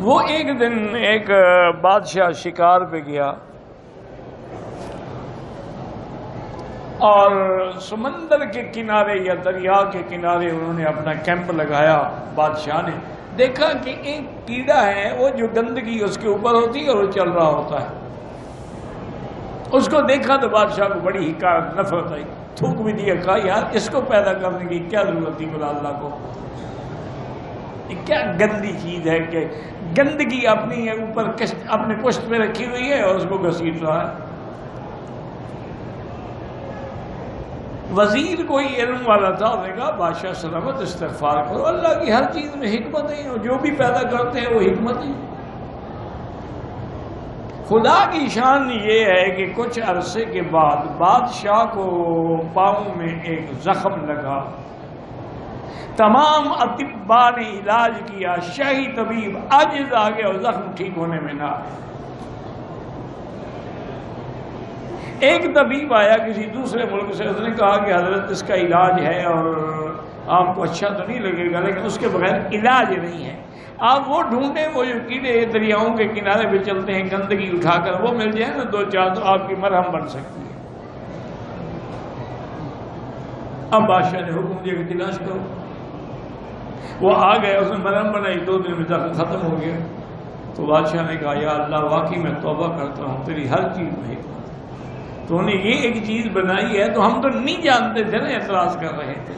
وہ ایک دن ایک بادشاہ شکار پہ گیا اور سمندر کے کنارے یا دریا کے کنارے انہوں نے اپنا کیمپ لگایا. بادشاہ نے دیکھا کہ ایک کیڑا ہے وہ جو گندگی اس کے اوپر ہوتی ہے اور وہ چل رہا ہوتا ہے. اس کو دیکھا تو بادشاہ کو بڑی حکایت نفرت آئی, تھوک بھی دیا, کہا یار اس کو پیدا کرنے کی کیا ضرورت تھی بلا اللہ کو, یہ کیا گندی چیز ہے کہ گندگی اپنی اوپر اپنے پشت پہ رکھی ہوئی ہے اور اس کو گھسیٹ رہا ہے. وزیر کوئی علم والا تھا, اس نے کہا بادشاہ سلامت استغفار کرو, اللہ کی ہر چیز میں حکمت ہے اور جو بھی پیدا کرتے ہیں وہ حکمت ہے. خدا کی شان یہ ہے کہ کچھ عرصے کے بعد بادشاہ کو پاؤں میں ایک زخم لگا. تمام اطباء نے علاج کیا, شاہی طبیب عاجز آ گیا اور زخم ٹھیک ہونے میں نہ آیا. ایک طبیب آیا کسی دوسرے ملک سے, اس نے کہا کہ حضرت اس کا علاج ہے اور آپ کو اچھا تو نہیں لگے گا لیکن اس کے بغیر علاج نہیں ہے. آپ وہ ڈھونڈیں وہ جو کیڑے دریاؤں کے کنارے پہ چلتے ہیں گندگی اٹھا کر, وہ مل جائے نا 2-4 تو آپ کی مرہم بن سکتی ہے. اب بادشاہ نے حکم دیا کہ تلاش کرو. وہ آ گئے, اس نے مرہم بنائی, 2 دن میں دخل ختم ہو گیا. تو بادشاہ نے کہا یا اللہ واقعی میں توبہ کرتا ہوں, تیری ہر چیز میں حکمت. تو انہیں یہ ایک چیز بنائی ہے تو ہم تو نہیں جانتے تھے نا, اعتراض کر رہے تھے.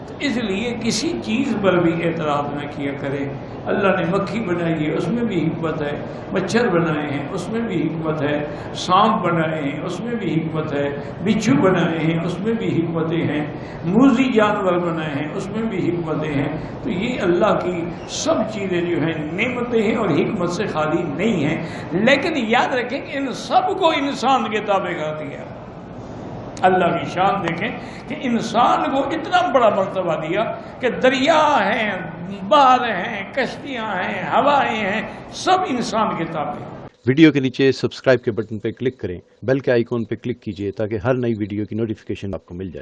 تو اس لیے کسی چیز پر بھی اعتراض نہ کیا کریں. اللہ نے مکھی بنائی ہے اس میں بھی حکمت ہے, مچھر بنائے ہیں اس میں بھی حکمت ہے, سانپ بنائے ہیں اس میں بھی حکمت ہے, بچھو بنائے ہیں اس میں بھی حکمتیں ہیں, موذی جانور بنائے ہیں اس میں بھی حکمتیں ہیں. تو یہ اللہ کی سب چیزیں جو ہیں نعمتیں ہیں اور حکمت سے خالی نہیں ہیں. لیکن یاد رکھیں کہ ان سب کو انسان کے تابع کر دیا. اللہ کی شان دیکھیں کہ انسان کو اتنا بڑا مرتبہ دیا کہ دریا ہیں, بحر ہیں, کشتیاں ہیں, ہوائیں ہیں, سب انسان کے تابع. ویڈیو کے نیچے سبسکرائب کے بٹن پہ کلک کریں, بیل کے آئیکن پہ کلک کیجئے تاکہ ہر نئی ویڈیو کی نوٹیفیکیشن آپ کو مل جائے.